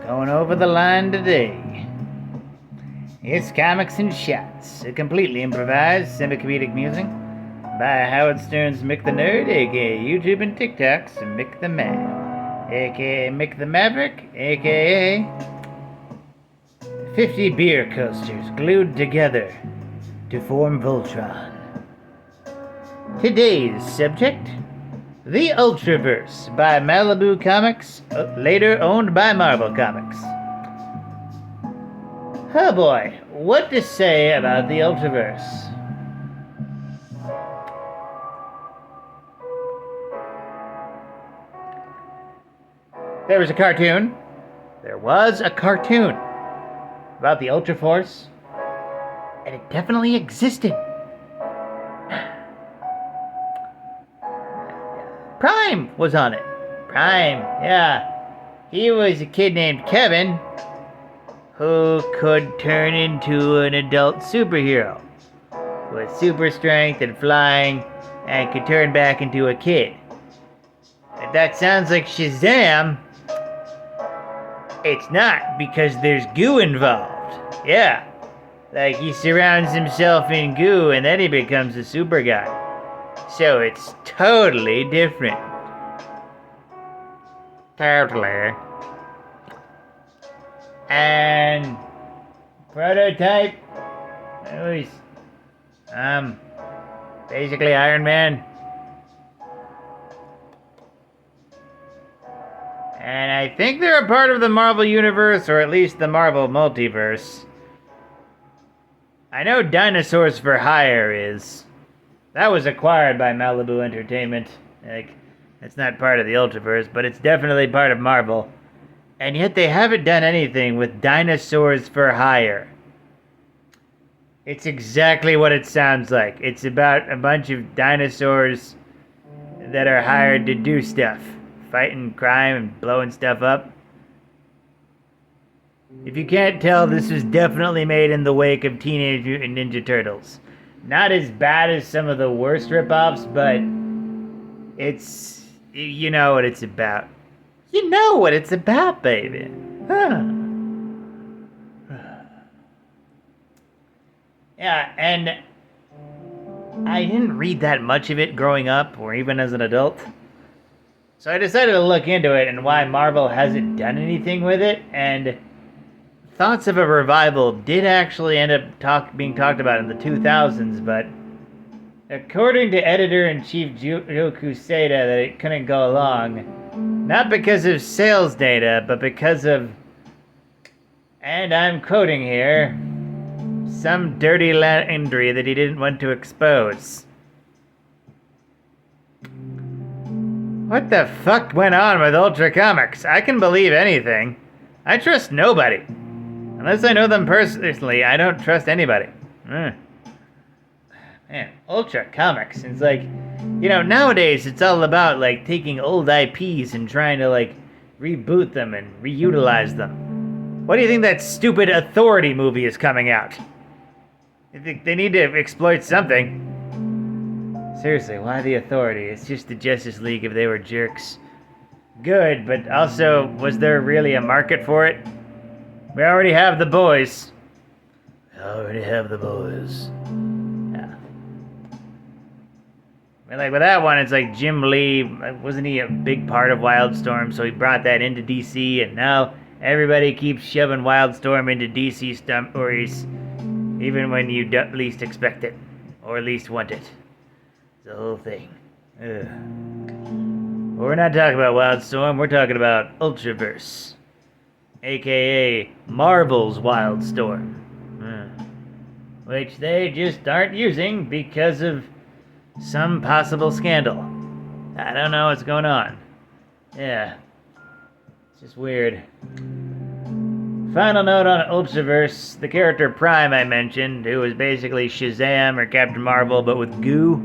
Going over the line today. It's Comics and Shots, a completely improvised, semi-comedic musing by Howard Stern's Mick the Nerd, aka YouTube and TikTok's Mick the Man, aka Mick the Maverick, aka 50 beer coasters glued together to form Voltron. Today's subject: The Ultraverse by Malibu Comics, later owned by Marvel Comics. Oh boy, what to say about the Ultraverse? There was a cartoon about the Ultraforce, and it definitely existed. Prime was on it. Prime, yeah. He was a kid named Kevin who could turn into an adult superhero with super strength and flying, and could turn back into a kid. If that sounds like Shazam, it's not, because there's goo involved. Yeah. Like, he surrounds himself in goo and then he becomes a super guy. So it's totally different. Totally. And Prototype was basically Iron Man. And I think they're a part of the Marvel Universe, or at least the Marvel Multiverse. I know Dinosaurs for Hire is. That was acquired by Malibu Entertainment. Like, it's not part of the Ultraverse, but it's definitely part of Marvel. And yet they haven't done anything with Dinosaurs for Hire. It's exactly what it sounds like. It's about a bunch of dinosaurs that are hired to do stuff. Fighting crime and blowing stuff up. If you can't tell, this was definitely made in the wake of Teenage Mutant Ninja Turtles. Not as bad as some of the worst ripoffs, but it's... you know what it's about. You know what it's about, baby. Huh. Yeah, and I didn't read that much of it growing up, or even as an adult. So I decided to look into it and why Marvel hasn't done anything with it, and thoughts of a revival did actually end up being talked about in the 2000s, but according to editor-in-chief Joe Quesada, that it couldn't go along, not because of sales data, but because of, and I'm quoting here, some dirty laundry that he didn't want to expose. What the fuck went on with Ultra Comics? I can believe anything. I trust nobody. Unless I know them personally, I don't trust anybody. Man, Ultra Comics. It's like, you know, nowadays it's all about, like, taking old IPs and trying to, like, reboot them and reutilize them. What do you think that stupid Authority movie is coming out? I think they need to exploit something. Seriously, why the Authority? It's just the Justice League if they were jerks. Good, but also, was there really a market for it? We already have the boys. Yeah. I mean, like, with that one, it's like Jim Lee, wasn't he a big part of Wildstorm, so he brought that into DC, and now everybody keeps shoving Wildstorm into DC stories, even when you least expect it, or least want it. The whole thing. Ugh. We're not talking about Wildstorm, we're talking about Ultraverse, aka Marvel's Wildstorm, which they just aren't using because of some possible scandal. I don't know what's going on. Yeah, it's just weird. Final note on Ultraverse: the character Prime I mentioned, who was basically Shazam or Captain Marvel but with goo.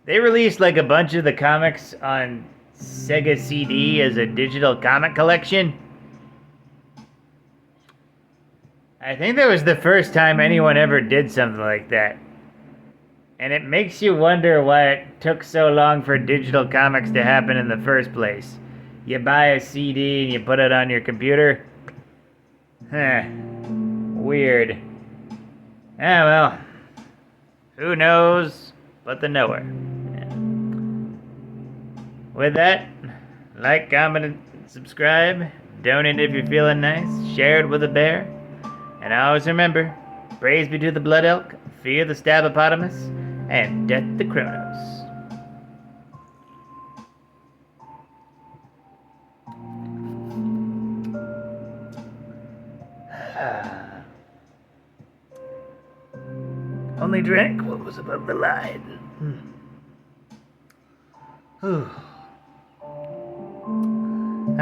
They released like a bunch of the comics on Sega CD as a digital comic collection. I think that was the first time anyone ever did something like that. And it makes you wonder why it took so long for digital comics to happen in the first place. you buy a CD and you put it on your computer. Huh. Weird. Ah, well. Who knows but the knower. Yeah. With that, like, comment, and subscribe. Donate if you're feeling nice. Share it with a bear. And always remember, praise be to the blood elk, fear the stabopotamus, and death the Kronos. Only drank what was above the line. I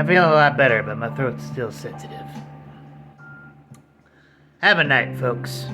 feel a lot better, but my throat's still sensitive. Have a night, folks.